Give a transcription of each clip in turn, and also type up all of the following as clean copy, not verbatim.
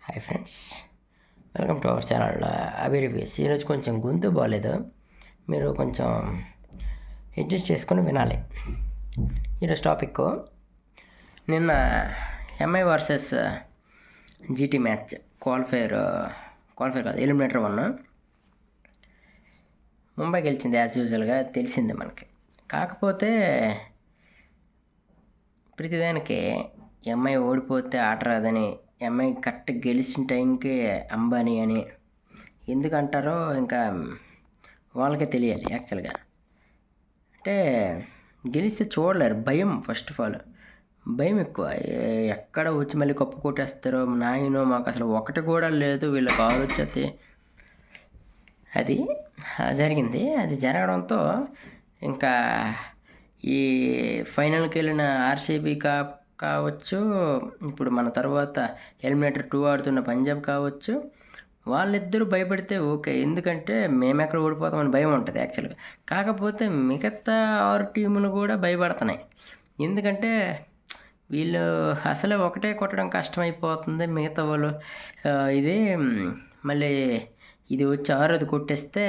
Hi friends, welcome to our channel Abhi reviews. ఈరోజు కొంచెం గొంతు బాగాలేదు, మీరు కొంచెం అడ్జస్ట్ చేసుకొని వినాలి. ఈరోజు టాపిక్ నిన్న MI versus GT match qualifier కాదు, ఎలిమినేటర్ 1 ముంబై గెలిచింది. యాజ్ యూజువల్గా తెలిసిందే మనకి. కాకపోతే ప్రతిదానికి ఎంఐ ఓడిపోతే ఆట రాదని, ఎంఐ కరెక్ట్ గెలిచిన టైంకి అంబానీ అని ఎందుకంటారో ఇంకా వాళ్ళకే తెలియాలి. యాక్చువల్గా అంటే గెలిస్తే చూడలేరు, భయం. ఫస్ట్ ఆఫ్ ఆల్ భయం ఎక్కువ. ఎక్కడ వచ్చి మళ్ళీ కప్పు కొట్టేస్తారో నాయనో, మాకు అసలు ఒకటి కూడా లేదు, వీళ్ళకి ఆలోచతే. అది జరిగింది. అది జరగడంతో ఇంకా ఈ ఫైనల్కి వెళ్ళిన ఆర్సీబీ కావచ్చు, ఇప్పుడు మన తర్వాత ఎలిమినేటర్ 2 ఆడుతున్న పంజాబ్ కావచ్చు, వాళ్ళిద్దరూ భయపడితే ఓకే. ఎందుకంటే మేము ఎక్కడ ఓడిపోతామని భయం ఉంటుంది యాక్చువల్గా. కాకపోతే మిగతా 6 టీములు కూడా భయపడుతున్నాయి. ఎందుకంటే వీళ్ళు అసలే ఒకటే కొట్టడం కష్టమైపోతుంది. మిగతా వాళ్ళు ఇది మళ్ళీ ఇది వచ్చి 6ది కొట్టేస్తే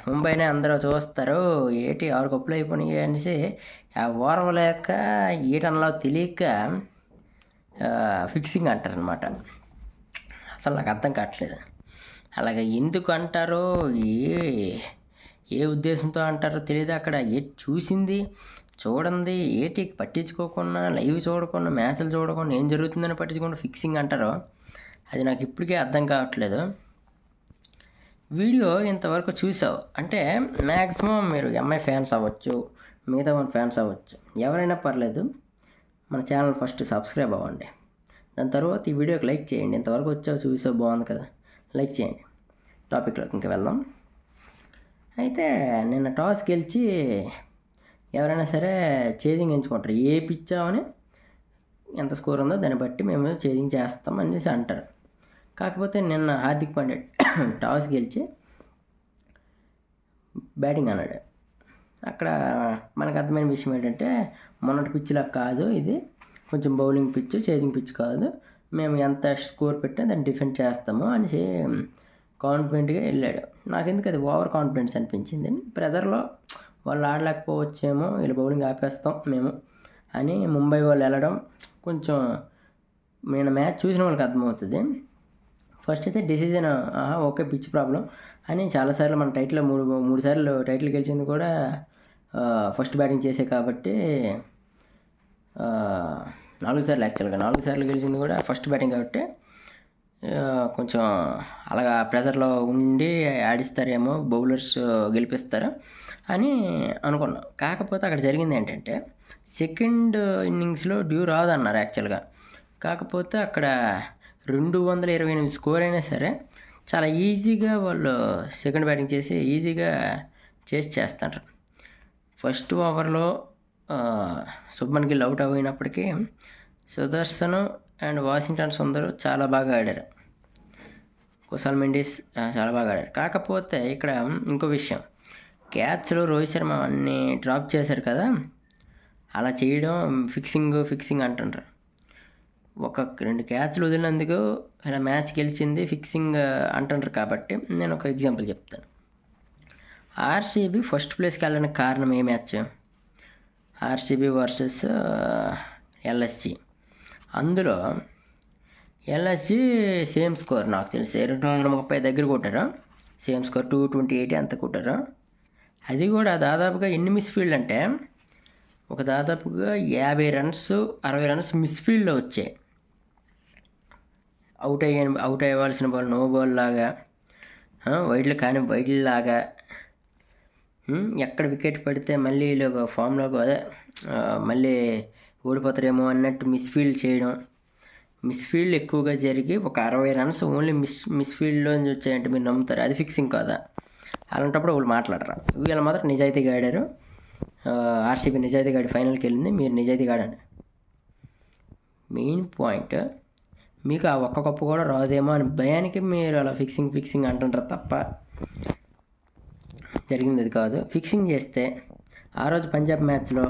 ముంబైనే అందరూ చూస్తారు, ఏటి 6 కప్పులు అయిపోయినాయి అనేసి ఆ ఓర్వలేక ఏటనలో తెలియక ఫిక్సింగ్ అంటారనమాట. అసలు నాకు అర్థం కావట్లేదు. అలాగే ఎందుకు అంటారో, ఏ ఉద్దేశంతో అంటారో తెలియదు. అక్కడ చూసింది చూడండి, ఏటి పట్టించుకోకుండా, లైవ్ చూడకుండా, మ్యాచ్లు చూడకుండా, ఏం జరుగుతుందని పట్టించుకోకుండా ఫిక్సింగ్ అంటారో అది నాకు ఇప్పటికే అర్థం కావట్లేదు. వీడియో ఇంతవరకు చూసావు అంటే మ్యాక్సిమం మీరు ఎంఐ ఫ్యాన్స్ అవ్వచ్చు, మిగతా మన ఫ్యాన్స్ అవ్వచ్చు, ఎవరైనా పర్లేదు, మన ఛానల్ ఫస్ట్ సబ్స్క్రైబ్ అవ్వండి. దాని తర్వాత ఈ వీడియోకి లైక్ చేయండి. ఇంతవరకు వచ్చావు, చూసావు, బాగుంది కదా, లైక్ చేయండి. టాపిక్లోకి ఇంకా వెళ్దాం. అయితే నిన్న టాస్ గెలిచి ఎవరైనా సరే చేజింగ్ ఎంచుకుంటారు. ఏ పిచ్చామని ఎంత స్కోర్ ఉందో దాన్ని బట్టి మేము చేజింగ్ చేస్తాం అనేసి అంటారు. కాకపోతే నిన్న హార్దిక్ పాండ్యా టాస్ గెలిచి బ్యాటింగ్ అన్నాడు. అక్కడ మనకు అర్థమైన విషయం ఏంటంటే, మొన్నటి పిచ్లా కాదు ఇది, కొంచెం బౌలింగ్ పిచ్, చేజింగ్ పిచ్ కాదు, మేము ఎంత స్కోర్ పెట్టినా దాన్ని డిఫెండ్ చేస్తాము అనేసి కాన్ఫిడెంట్గా వెళ్ళాడు. నాకెందుకు అది ఓవర్ కాన్ఫిడెన్స్ అనిపించింది. ప్రెజర్లో వాళ్ళు ఆడలేకపోవచ్చేమో, వీళ్ళు బౌలింగ్ ఆపేస్తాం మేము అని ముంబై వాళ్ళు వెళ్ళడం కొంచెం నేను మ్యాచ్ చూసిన వాళ్ళకి అర్థమవుతుంది. ఫస్ట్ అయితే డెసిజన్ ఓకే, పిచ్ ప్రాబ్లం అని చాలాసార్లు మన టైటిల్లో మూడు సార్లు టైటిల్ గెలిచింది కూడా ఫస్ట్ బ్యాటింగ్ చేసే కాబట్టి, 4 సార్లు యాక్చువల్గా 4 సార్లు గెలిచింది కూడా ఫస్ట్ బ్యాటింగ్ కాబట్టి కొంచెం అలాగా ప్రెజర్లో ఉండి ఆడిస్తారేమో, బౌలర్స్ గెలిపిస్తారు అని అనుకున్నాం. కాకపోతే అక్కడ జరిగింది ఏంటంటే, సెకండ్ ఇన్నింగ్స్లో డ్యూ రాదన్నారు యాక్చువల్గా. కాకపోతే అక్కడ 228 స్కోర్ అయినా సరే చాలా ఈజీగా వాళ్ళు సెకండ్ బ్యాటింగ్ చేసి ఈజీగా చేస్తారు. ఫస్ట్ ఓవర్లో శుభ్మన్ గిల్ అవుట్ అయినప్పటికీ సుదర్శన్ అండ్ వాషింగ్టన్ సుందర్ చాలా బాగా ఆడారు. కుశాల్ మెండిస్ చాలా బాగా ఆడారు. కాకపోతే ఇక్కడ ఇంకో విషయం, క్యాచ్లో రోహిత్ శర్మ అన్నీ డ్రాప్ చేశారు కదా, అలా చేయడం ఫిక్సింగ్ అంటుండ్రు. 1-2 క్యాచ్లు వదిలినందుకు ఇలా మ్యాచ్ గెలిచింది ఫిక్సింగ్ అంటుండ్రు. కాబట్టి నేను ఒక ఎగ్జాంపుల్ చెప్తాను. ఆర్సీబీ ఫస్ట్ ప్లేస్కి వెళ్ళడానికి కారణం ఏ మ్యాచ్? RCB versus LSG. అందులో ఎల్ఎస్జీ సేమ్ స్కోర్ నాకు తెలిసి 230 దగ్గర కొట్టారు. సేమ్ స్కోర్ 228 అంత కొట్టారు. అది కూడా దాదాపుగా ఎన్ని మిస్ఫీల్డ్ అంటే, ఒక దాదాపుగా 50 రన్స్ 60 రన్స్ మిస్ఫీల్డ్లో వచ్చాయి. అవుట్ అవ్వాల్సిన బాల్ నో బాల్ లాగా, వైడ్లు కానీ వైడ్లు లాగా, ఎక్కడ వికెట్ పడితే మళ్ళీ ఫామ్లోకి అదే మళ్ళీ ఓడిపోతారేమో అన్నట్టు మిస్ఫీల్డ్ చేయడం. మిస్ఫీల్డ్ ఎక్కువగా జరిగి ఒక 60 రన్స్ ఓన్లీ మిస్ఫీల్డ్లో నుంచి వచ్చాయంటే మీరు నమ్ముతారు? అది ఫిక్సింగ్ కాదా? అలాంటప్పుడు వాళ్ళు మాట్లాడరా? వీళ్ళు మాత్రం నిజాయితీగా ఆడారు. ఆర్సీబీ నిజాయితీగా ఆడి ఫైనల్కి వెళ్ళింది, మీరు నిజాయితీగా ఆడండి. మెయిన్ పాయింట్, మీకు ఆ ఒక్క కప్పు కూడా రాదేమో అని భయానికి మీరు అలా ఫిక్సింగ్ అంటుంటారు తప్ప జరిగింది అది కాదు. ఫిక్సింగ్ చేస్తే ఆ రోజు పంజాబ్ మ్యాచ్లో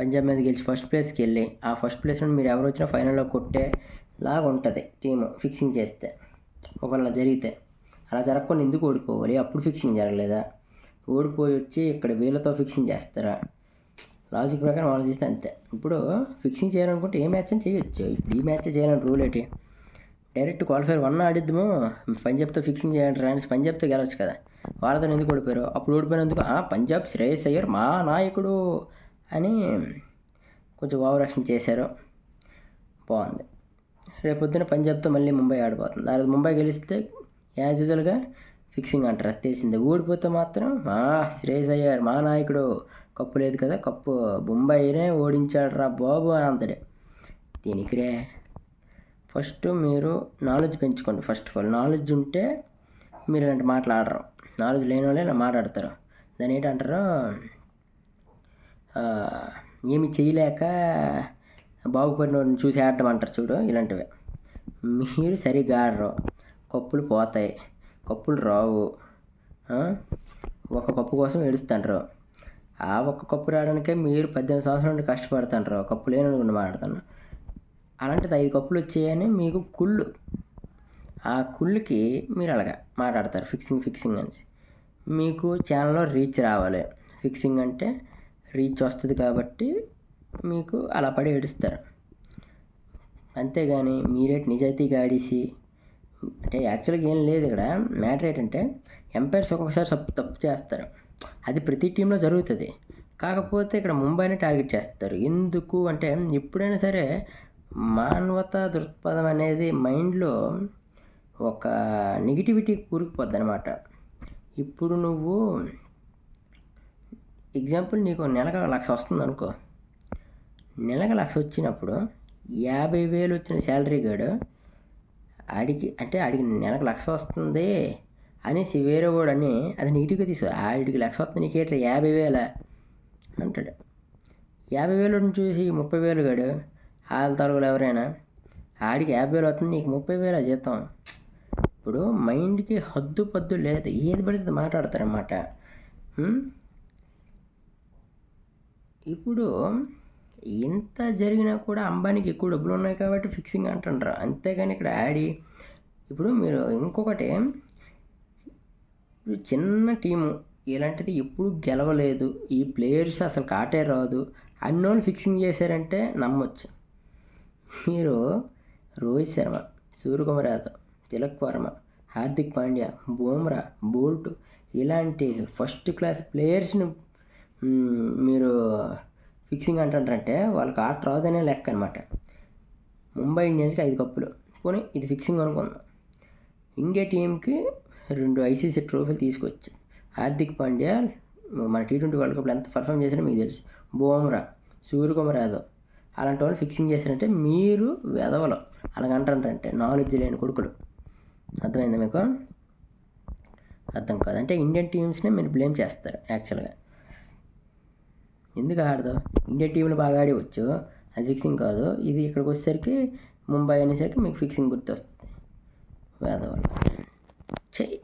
పంజాబ్ మీద గెలిచి ఫస్ట్ ప్లేస్కి వెళ్ళి ఆ ఫస్ట్ ప్లేస్ నుండి మీరు ఎవరు వచ్చినా ఫైనల్లో కొట్టేలాగా ఉంటుంది టీము ఫిక్సింగ్ చేస్తే. ఒకవేళ జరిగితే అలా జరగకుండా ఎందుకు ఓడిపోవాలి? అప్పుడు ఫిక్సింగ్ జరగలేదా? ఓడిపోయి వచ్చి ఇక్కడ వీళ్ళతో ఫిక్సింగ్ చేస్తారా? లాజిక్ ప్రకారం ఆలోచిస్తే అంతే. ఇప్పుడు ఫిక్సింగ్ చేయాలనుకుంటే ఏ మ్యాచ్ అని చేయొచ్చు. ఇప్పుడు ఈ మ్యాచ్ చేయాలని రూల్ ఏంటి? డైరెక్ట్ క్వాలిఫైర్ 1 ఆడిద్దాము, పంజాబ్తో ఫిక్సింగ్ చేయాలంటే రాని పంజాబ్తో గెలవచ్చు కదా. వాళ్ళతో ఎందుకు ఓడిపోయారు? అప్పుడు ఓడిపోయినందుకు పంజాబ్ శ్రేయస్ అయ్యర్ మా నాయకుడు అని కొంచెం ఓవర్ యాక్షన్ చేశారు. బాగుంది. రేపొద్దున పంజాబ్తో మళ్ళీ ముంబై ఆడిపోతుంది. ఆ రోజు ముంబై గెలిస్తే యాజ్ యూజువల్గా ఫిక్సింగ్ అంటారు, అది తెలిసిందే. ఓడిపోతే మాత్రం శ్రేయస్ అయ్యర్ మా నాయకుడు, కప్పు లేదు కదా, కప్పు ముంబైనే ఓడించాడు రా బాబు అని అంతడే. దీనికి ఫస్ట్ మీరు నాలెడ్జ్ పెంచుకోండి. ఫస్ట్ ఆఫ్ ఆల్ నాలెడ్జ్ ఉంటే మీరు ఇలాంటి మాట్లాడరు. నాలెడ్జ్ లేని వాళ్ళే ఇలా మాట్లాడతారు. దాని ఏంటంటారు, ఏమి చేయలేక బాగుపడిన వాడిని చూసి ఆడటం అంటారు చూడు, ఇలాంటివి. మీరు సరిగ్గా ఆడరు, కప్పులు పోతాయి, కప్పులు రావు. ఒక కప్పు కోసం ఏడుస్తుంటారు. ఆ ఒక్క కప్పు రావడానికే మీరు 18 సంవత్సరాల నుండి కష్టపడుతుంటారు, కప్పు లేని మాట్లాడుతాను. అలాంటిది 5 కప్పులు వచ్చాయని మీకు కుళ్ళు. ఆ కుళ్ళుకి మీరు అలాగా మాట్లాడతారు ఫిక్సింగ్ అని. మీకు ఛానల్లో రీచ్ రావాలి, ఫిక్సింగ్ అంటే రీచ్ వస్తుంది కాబట్టి మీకు అలా పడి ఏడుస్తారు. అంతేగాని మీరేటి నిజాయితీగా ఆడేసి అంటే యాక్చువల్గా ఏం లేదు ఇక్కడ. మ్యాటర్ ఏంటంటే ఎంపైర్స్ ఒక్కొక్కసారి తప్పు చేస్తారు, అది ప్రతి టీంలో జరుగుతుంది. కాకపోతే ఇక్కడ ముంబైని టార్గెట్ చేస్తారు. ఎందుకు అంటే ఎప్పుడైనా సరే మానవతా దృక్పథం అనేది మైండ్లో ఒక నెగిటివిటీ కూరుకుపోద్ది అనమాట. ఇప్పుడు నువ్వు ఎగ్జాంపుల్ నీకు నెలకు 1,00,000 వస్తుంది అనుకో. నెలకు 1,00,000 వచ్చినప్పుడు 50,000 వచ్చిన శాలరీ గాడు ఆడికి నెలకు 1,00,000 వస్తుంది అనేసి వేరే వాడు అని అది నీట్గా తీసుకో. ఆడికి 1,00,000 వస్తుంది, నీకేట్రా 50,000 అంటాడు. 50,000 చూసి 30,000 గాడు వాళ్ళ తరగలు ఎవరైనా ఆడికి 50,000 వస్తుంది, నీకు 30,000 జీతం. ఇప్పుడు మైండ్కి హద్దు పద్దు లేదు, ఏది పడితే మాట్లాడతారన్నమాట. ఇప్పుడు ఇంత జరిగినా కూడా అంబానీకి ఎక్కువ డబ్బులు ఉన్నాయి కాబట్టి ఫిక్సింగ్ అంటుండ్రు, అంతేగాని ఇక్కడ ఇప్పుడు మీరు ఇంకొకటి, చిన్న టీము ఇలాంటిది ఎప్పుడు గెలవలేదు, ఈ ప్లేయర్స్ అసలు కాటే రాదు అన్నోళ్ళు ఫిక్సింగ్ చేశారంటే నమ్మొచ్చు. మీరు రోహిత్ శర్మ, సూర్యకుమార్ యాదవ్, తిలక్ వర్మ, హార్దిక్ పాండ్యా, బూమ్రా, బోల్ట్ ఇలాంటి ఫస్ట్ క్లాస్ ప్లేయర్స్ని మీరు ఫిక్సింగ్ అంటారంటే వాళ్ళకి ఆట రాదనే లెక్క అనమాట. ముంబై ఇండియన్స్కి 5 కప్పులు, పోనీ ఇది ఫిక్సింగ్ అనుకుందాం. ఇండియా టీంకి 2 ICC ట్రోఫీలు తీసుకొచ్చు. హార్దిక్ పాండ్యా మన T20 వరల్డ్ కప్లో ఎంత పర్ఫామ్ చేశారో మీకు తెలుసు. బూమ్రా, సూర్యకుమార్ యాదవ్ అలాంటి వాళ్ళు ఫిక్సింగ్ చేశారంటే మీరు వెదవలు అలాగంటారంటే నాలెడ్జ్ లేని కొడుకులు. అర్థమైందా మీకు? అర్థం కాదు అంటే ఇండియన్ టీమ్స్నే మీరు బ్లేమ్ చేస్తారు. యాక్చువల్గా ఎందుకు ఆడదు? ఇండియా టీంలు బాగా ఆడవచ్చు, అది ఫిక్సింగ్ కాదు. ఇది ఇక్కడికి వచ్చేసరికి ముంబై అనేసరికి మీకు ఫిక్సింగ్ గుర్తొస్తుంది. వేదవల్ల చెయ్యి.